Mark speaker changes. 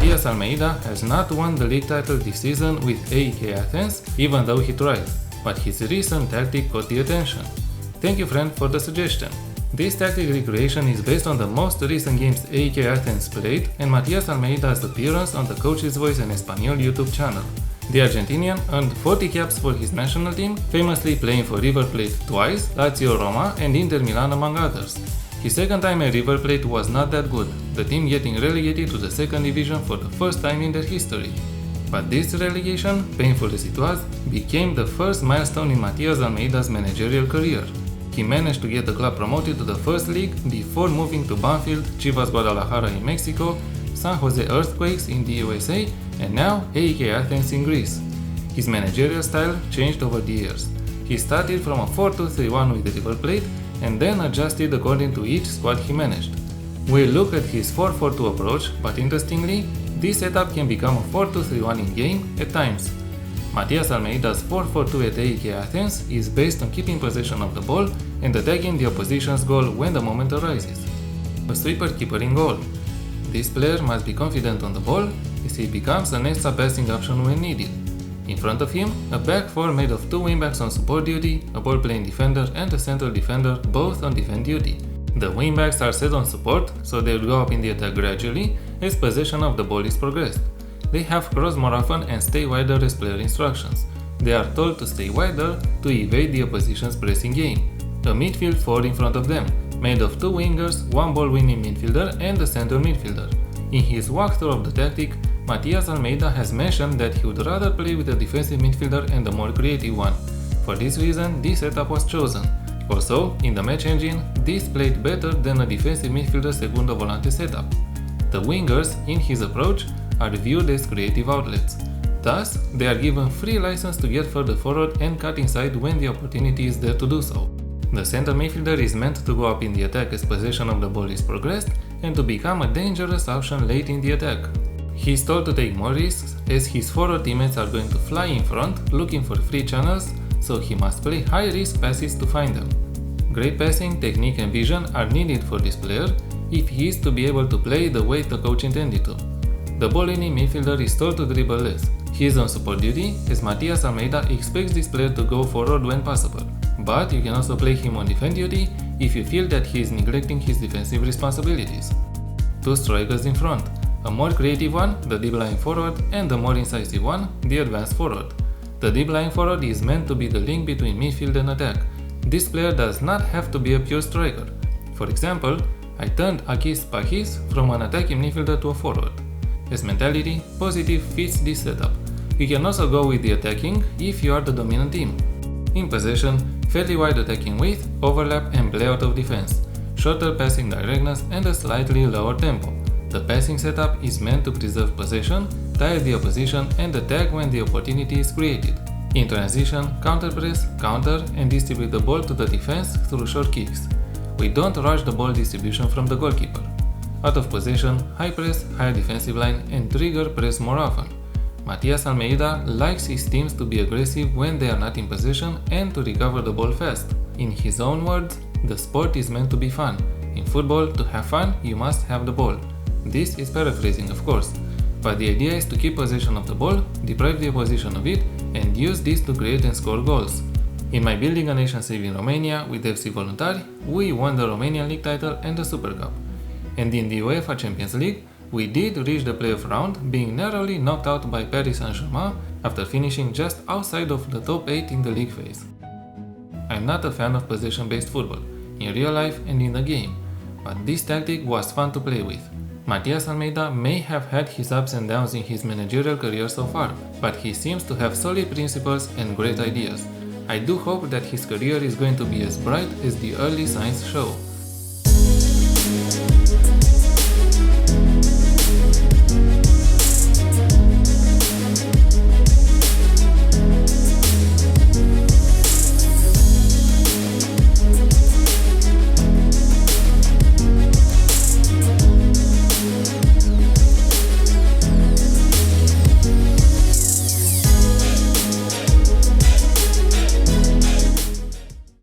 Speaker 1: Matias Almeyda has not won the league title this season with AEK Athens, even though he tried, but his recent tactic caught the attention. Thank you, friend, for the suggestion. This tactic recreation is based on the most recent games AEK Athens played and Matias Almeyda's appearance on the Coach's Voice en Espanol YouTube channel. The Argentinian earned 40 caps for his national team, famously playing for River Plate twice, Lazio, Roma and Inter Milan among others. His second time at River Plate was not that good, the team getting relegated to the second division for the first time in their history. But this relegation, painful as it was, became the first milestone in Matias Almeyda's managerial career. He managed to get the club promoted to the first league before moving to Banfield, Chivas Guadalajara in Mexico, San Jose Earthquakes in the USA, and now AEK Athens in Greece. His managerial style changed over the years. He started from a 4-2-3-1 with River Plate and then adjusted according to each squad he managed. We'll look at his 4-4-2 approach, but interestingly, this setup can become a 4-2-3-1 in-game at times. Matias Almeyda's 4-4-2 at AEK Athens is based on keeping possession of the ball and attacking the opposition's goal when the moment arises. A sweeper keeper in goal. This player must be confident on the ball as he becomes an extra passing option when needed. In front of him, a back four made of two wingbacks on support duty, a ball-playing defender and a central defender, both on defend duty. The wingbacks are set on support, so they will go up in the attack gradually as possession of the ball is progressed. They have cross more often and stay wider as player instructions. They are told to stay wider to evade the opposition's pressing game. A midfield four in front of them, made of two wingers, one ball-winning midfielder and a central midfielder. In his walkthrough of the tactic, Matias Almeyda has mentioned that he would rather play with a defensive midfielder and a more creative one. For this reason, this setup was chosen. Also, in the match engine, this played better than a defensive midfielder segundo volante setup. The wingers, in his approach, are viewed as creative outlets. Thus, they are given free license to get further forward and cut inside when the opportunity is there to do so. The central midfielder is meant to go up in the attack as possession of the ball is progressed and to become a dangerous option late in the attack. He is told to take more risks as his forward teammates are going to fly in front looking for free channels, so he must play high-risk passes to find them. Great passing, technique and vision are needed for this player if he is to be able to play the way the coach intended to. The ball-winning midfielder is told to dribble less. He is on support duty as Matias Almeyda expects this player to go forward when possible, but you can also play him on defend duty if you feel that he is neglecting his defensive responsibilities. Two strikers in front. A more creative one, the deep lying forward, and a more incisive one, the advanced forward. The deep lying forward is meant to be the link between midfield and attack. This player does not have to be a pure striker. For example, I turned Akis Pakis from an attacking midfielder to a forward. His mentality, positive, fits this setup. You can also go with the attacking if you are the dominant team. In possession, fairly wide attacking width, overlap and play out of defense, shorter passing directness and a slightly lower tempo. The passing setup is meant to preserve possession, tire the opposition and attack when the opportunity is created. In transition, counter-press, counter and distribute the ball to the defense through short kicks. We don't rush the ball distribution from the goalkeeper. Out of possession, high press, higher defensive line and trigger press more often. Matias Almeyda likes his teams to be aggressive when they are not in possession and to recover the ball fast. In his own words, the sport is meant to be fun. In football, to have fun, you must have the ball. This is paraphrasing, of course, but the idea is to keep possession of the ball, deprive the opposition of it, and use this to create and score goals. In my Building a Nation save in Romania with FC Voluntari, we won the Romanian League title and the Super Cup. And in the UEFA Champions League, we did reach the playoff round, being narrowly knocked out by Paris Saint-Germain after finishing just outside of the top 8 in the league phase. I'm not a fan of possession-based football, in real life and in the game, but this tactic was fun to play with. Matias Almeyda may have had his ups and downs in his managerial career so far, but he seems to have solid principles and great ideas. I do hope that his career is going to be as bright as the early signs show.